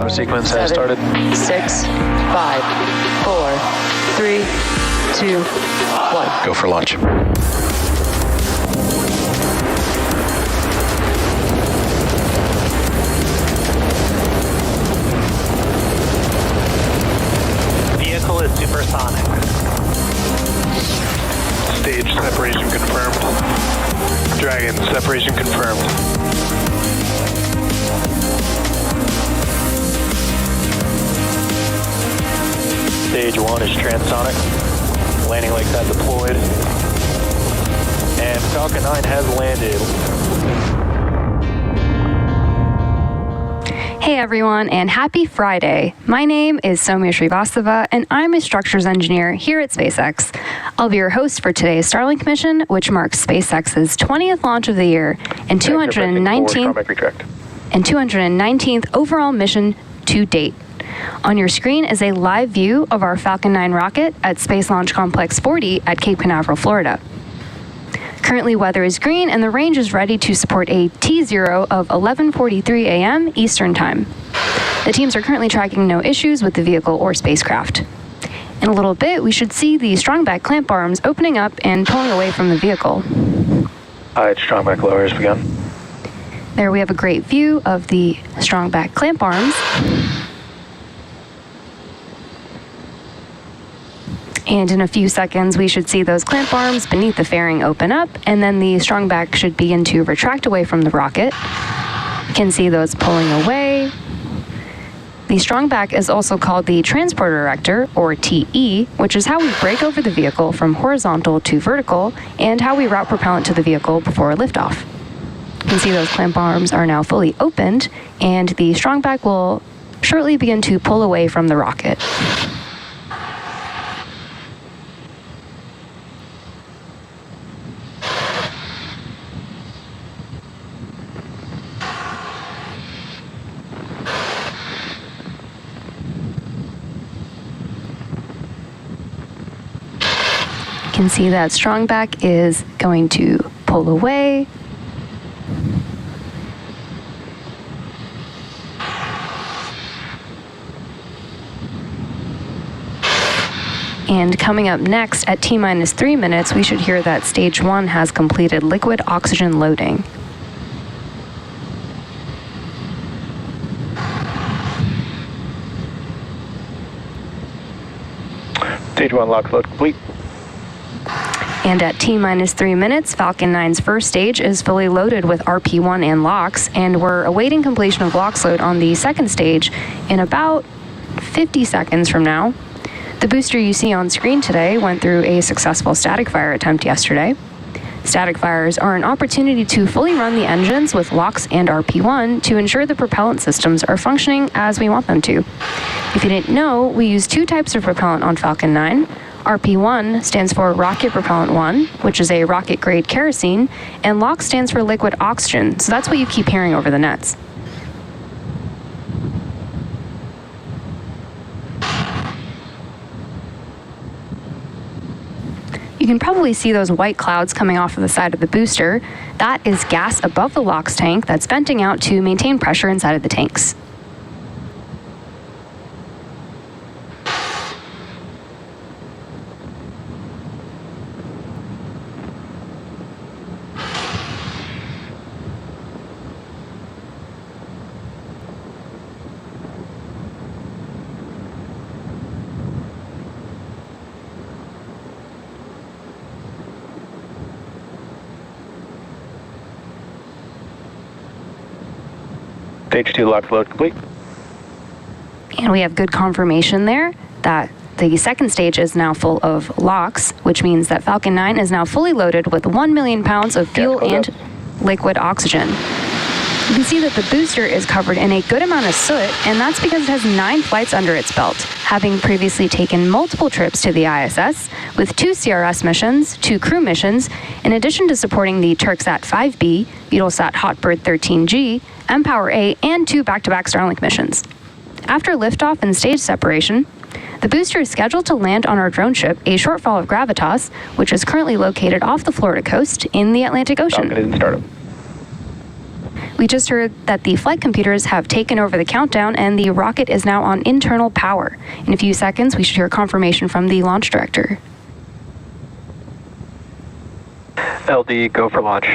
Auto sequence has started. 6, 5, 4, 3, 2, 1. Go for launch. Vehicle is supersonic. Stage separation confirmed. Dragon, separation confirmed. Stage 1 is transonic. Landing like that deployed. And Falcon 9 has landed. Hey everyone, and happy Friday. My name is Soumya Srivastava, and I'm a structures engineer here at SpaceX. I'll be your host for today's Starlink mission, which marks SpaceX's 20th launch of the year and 219th overall mission to date. On your screen is a live view of our Falcon 9 rocket at Space Launch Complex 40 at Cape Canaveral, Florida. Currently, weather is green and the range is ready to support a T0 of 11:43 a.m. Eastern Time. The teams are currently tracking no issues with the vehicle or spacecraft. In a little bit, we should see the strongback clamp arms opening up and pulling away from the vehicle. Alright, strongback lower has begun. There we have a great view of the strongback clamp arms. And in a few seconds, we should see those clamp arms beneath the fairing open up, and then the strongback should begin to retract away from the rocket. You can see those pulling away. The strongback is also called the transporter erector, or TE, which is how we break over the vehicle from horizontal to vertical, and how we route propellant to the vehicle before liftoff. You can see those clamp arms are now fully opened, and the strongback will shortly begin to pull away from the rocket. You can see that strongback is going to pull away. And coming up next at T-minus 3 minutes, we should hear that stage 1 has completed liquid oxygen loading. Stage 1 lock load complete. And at T-minus 3 minutes, Falcon 9's first stage is fully loaded with RP1 and LOX, and we're awaiting completion of LOX load on the second stage in about 50 seconds from now. The booster you see on screen today went through a successful static fire attempt yesterday. Static fires are an opportunity to fully run the engines with LOX and RP1 to ensure the propellant systems are functioning as we want them to. If you didn't know, we use two types of propellant on Falcon 9. RP1 stands for Rocket Propellant 1, which is a rocket-grade kerosene, and LOX stands for liquid oxygen, so that's what you keep hearing over the nets. You can probably see those white clouds coming off of the side of the booster. That is gas above the LOX tank that's venting out to maintain pressure inside of the tanks. Stage 2 lock load complete. And we have good confirmation there that the second stage is now full of LOX, which means that Falcon 9 is now fully loaded with 1 million pounds of fuel and liquid oxygen. You can see that the booster is covered in a good amount of soot, and that's because it has 9 flights under its belt, having previously taken multiple trips to the ISS with 2 CRS missions, 2 crew missions, in addition to supporting the Turksat 5B, Eutelsat Hotbird 13G, mPOWER A, and 2 back-to-back Starlink missions. After liftoff and stage separation, the booster is scheduled to land on our drone ship, A Shortfall of Gravitas, which is currently located off the Florida coast in the Atlantic Ocean. Falcon is in startup. We just heard that the flight computers have taken over the countdown and the rocket is now on internal power. In a few seconds, we should hear confirmation from the launch director. LD, go for launch.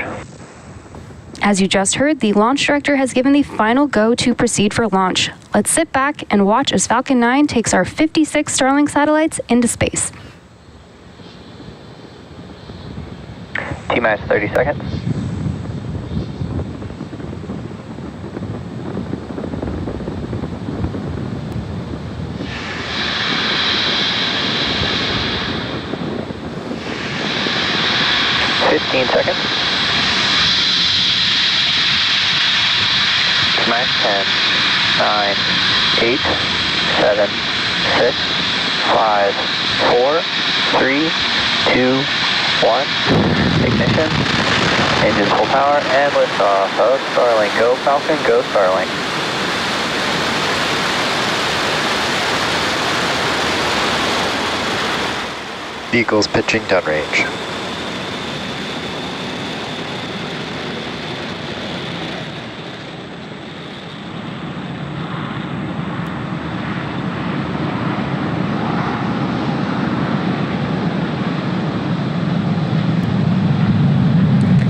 As you just heard, the launch director has given the final go to proceed for launch. Let's sit back and watch as Falcon 9 takes our 56 Starlink satellites into space. T-minus 30 seconds. Seconds. T-minus 10, 9, 8, 7, 6, 5, 4, 3, 2, 1. Ignition. Engines full power and liftoff of Starlink. Go Falcon, go Starlink. Vehicles pitching downrange.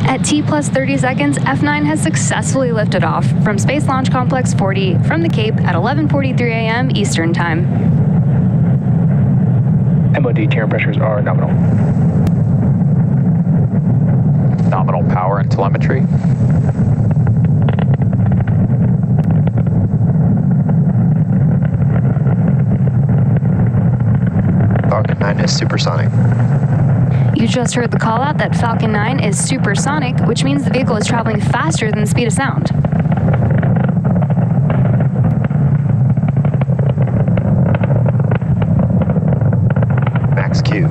At T plus 30 seconds, F9 has successfully lifted off from Space Launch Complex 40 from the Cape at 11:43 a.m. Eastern Time. MOD tier pressures are nominal. Nominal power and telemetry. Falcon 9 is supersonic. You just heard the call out that Falcon 9 is supersonic, which means the vehicle is traveling faster than the speed of sound. Max Q.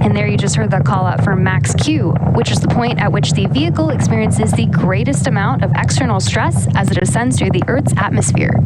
And there you just heard the call out for max Q, which is the point at which the vehicle experiences the greatest amount of external stress as it ascends through the Earth's atmosphere.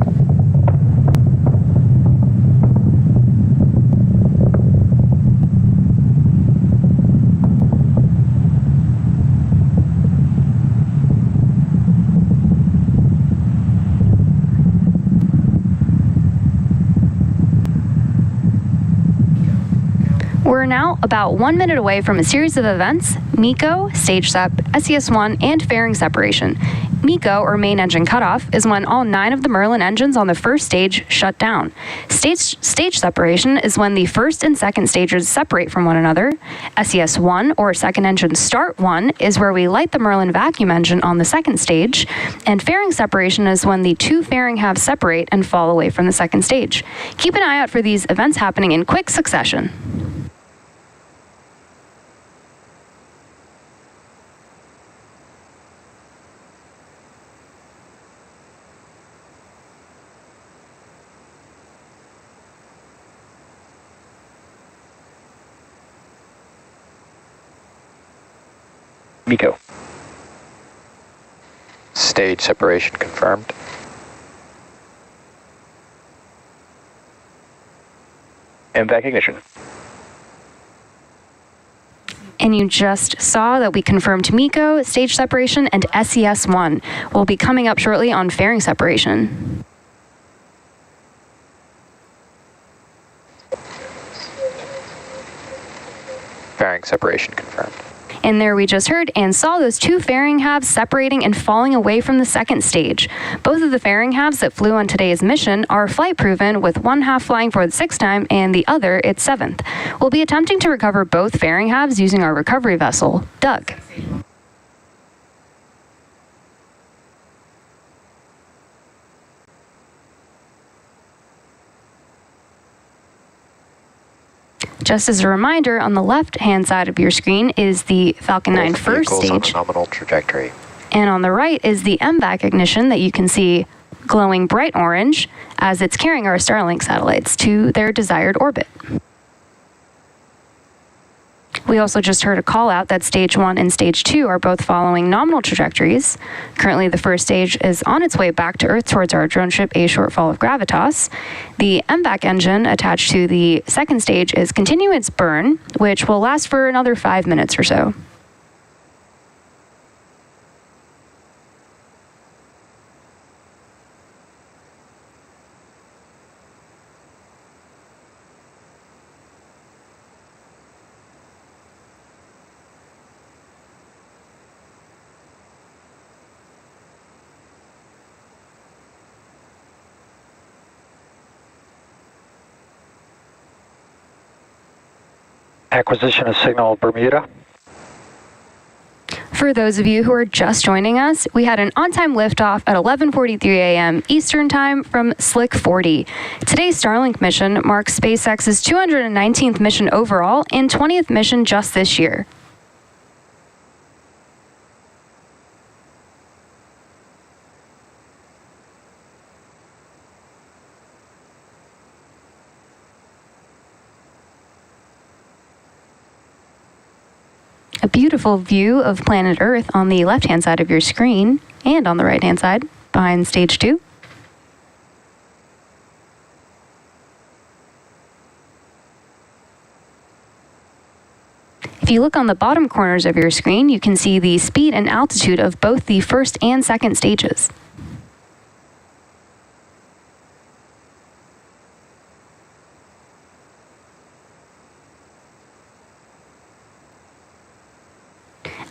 We're now about 1 minute away from a series of events: MECO, stage sep, SES-1, and fairing separation. MECO, or main engine cutoff, is when all 9 of the Merlin engines on the first stage shut down. Stage separation is when the first and second stages separate from one another. SES-1, or second engine start 1, is where we light the Merlin vacuum engine on the second stage. And fairing separation is when the 2 fairing halves separate and fall away from the second stage. Keep an eye out for these events happening in quick succession. MECO. Stage separation confirmed. MVAC ignition. And you just saw that we confirmed MECO, stage separation, and SES-1 will be coming up shortly on fairing separation. Fairing separation confirmed. And there we just heard and saw those 2 fairing halves separating and falling away from the second stage. Both of the fairing halves that flew on today's mission are flight proven, with one half flying for the 6th time and the other its 7th. We'll be attempting to recover both fairing halves using our recovery vessel, Doug. Just as a reminder, on the left-hand side of your screen is the Falcon 9 first Vehicles stage. on a nominal trajectory. And on the right is the MVAC ignition that you can see glowing bright orange as it's carrying our Starlink satellites to their desired orbit. We also just heard a call out that stage 1 and stage 2 are both following nominal trajectories. Currently, the first stage is on its way back to Earth towards our drone ship, A Shortfall of Gravitas. The MVAC engine attached to the second stage is continuing its burn, which will last for another 5 minutes or so. Acquisition of signal Bermuda. For those of you who are just joining us, we had an on-time liftoff at 11:43 a.m. Eastern Time from SLC-40. Today's Starlink mission marks SpaceX's 219th mission overall and 20th mission just this year. A beautiful view of planet Earth on the left-hand side of your screen and on the right-hand side behind stage 2. If you look on the bottom corners of your screen, you can see the speed and altitude of both the first and second stages.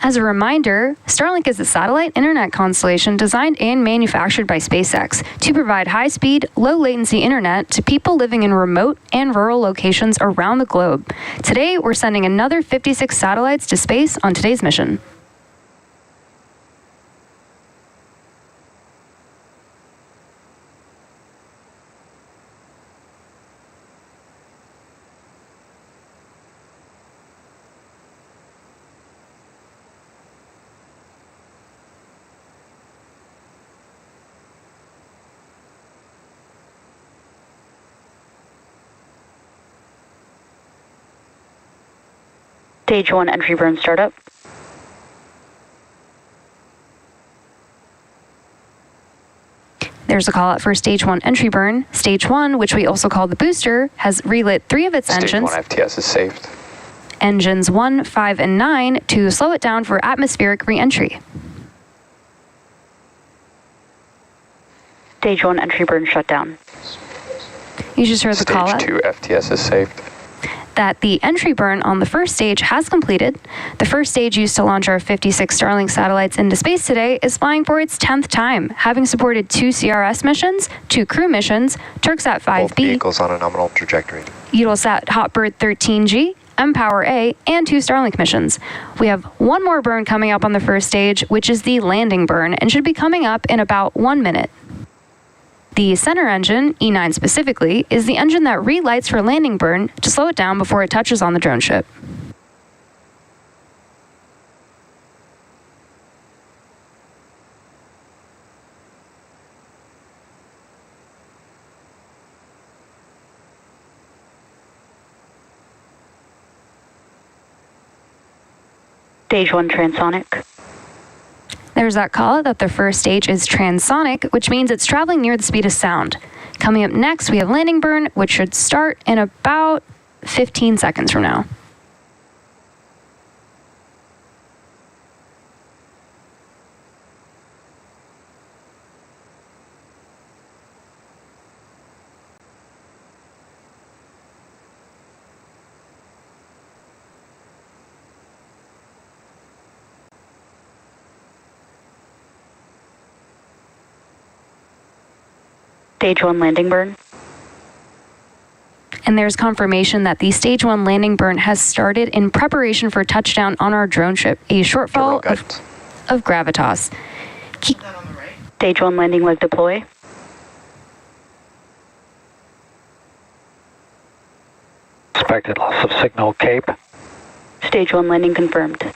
As a reminder, Starlink is a satellite internet constellation designed and manufactured by SpaceX to provide high-speed, low-latency internet to people living in remote and rural locations around the globe. Today, we're sending another 56 satellites to space on today's mission. Stage 1 entry burn startup. There's a call out for Stage 1 entry burn. Stage 1, which we also call the booster, has relit 3 of its engines. Stage 1 FTS is saved. Engines 1, 5, and 9 to slow it down for atmospheric re-entry. Stage 1 entry burn shut down. You just heard the call out. Stage 2 FTS is saved. That the entry burn on the first stage has completed. The first stage used to launch our 56 Starlink satellites into space today is flying for its 10th time, having supported 2 CRS missions, 2 crew missions, Turksat 5B, both vehicles on a nominal trajectory, Eutelsat Hotbird 13G, mPOWER A, and 2 Starlink missions. We have one more burn coming up on the first stage, which is the landing burn, and should be coming up in about 1 minute. The center engine, E9 specifically, is the engine that relights for landing burn to slow it down before it touches on the drone ship. Stage 1 transonic. There's that call that the first stage is transonic, which means it's traveling near the speed of sound. Coming up next, we have landing burn, which should start in about 15 seconds from now. Stage 1 landing burn. And there's confirmation that the Stage 1 landing burn has started in preparation for touchdown on our drone ship, A Shortfall of Gravitas. Stage 1 landing leg deploy. Expected loss of signal Cape. Stage 1 landing confirmed.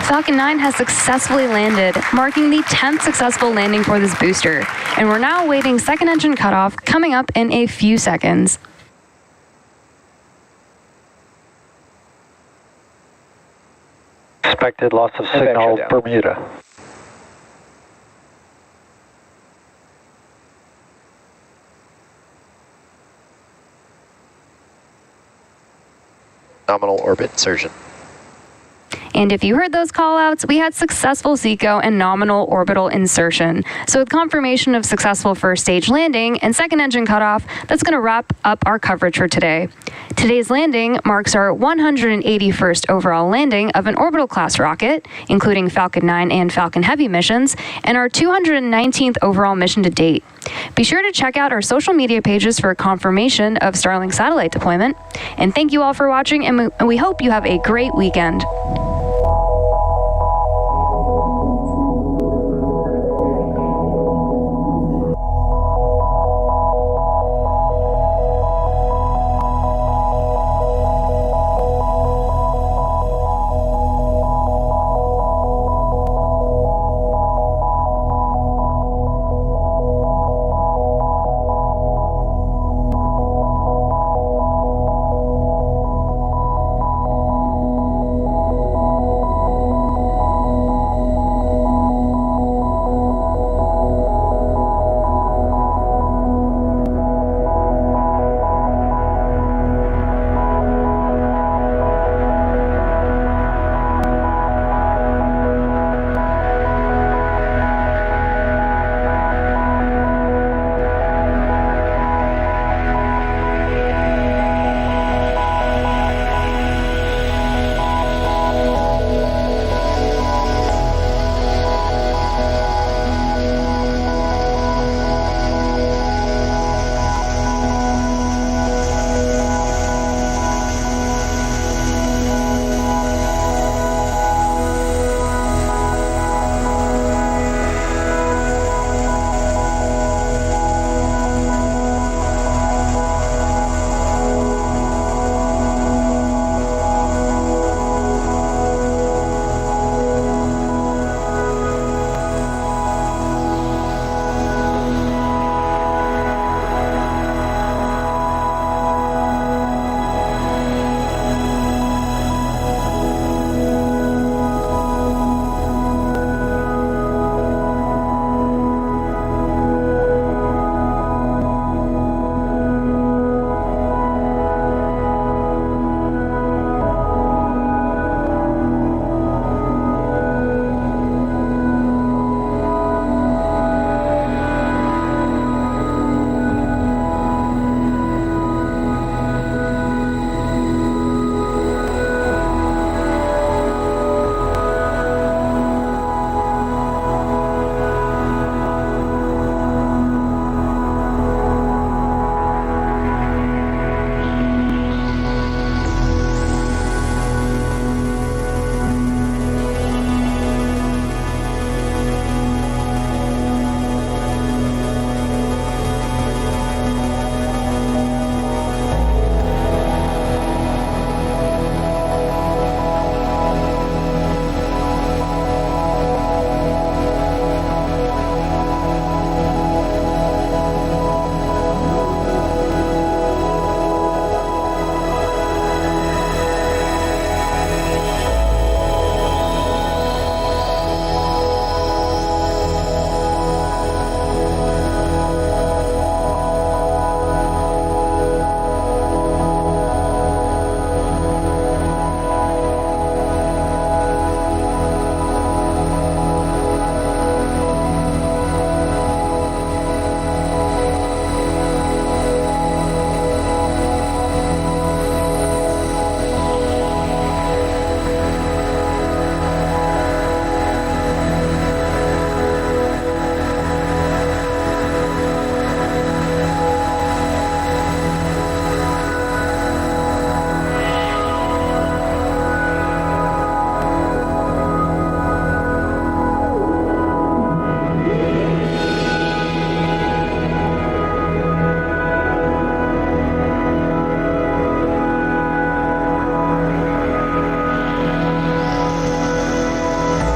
Falcon 9 has successfully landed, marking the 10th successful landing for this booster. And we're now awaiting second engine cutoff coming up in a few seconds. Expected loss of signal Bermuda. Nominal orbit insertion. And if you heard those call-outs, we had successful SECO and nominal orbital insertion. So with confirmation of successful first stage landing and second engine cutoff, that's going to wrap up our coverage for today. Today's landing marks our 181st overall landing of an orbital class rocket, including Falcon 9 and Falcon Heavy missions, and our 219th overall mission to date. Be sure to check out our social media pages for confirmation of Starlink satellite deployment. And thank you all for watching, and we hope you have a great weekend.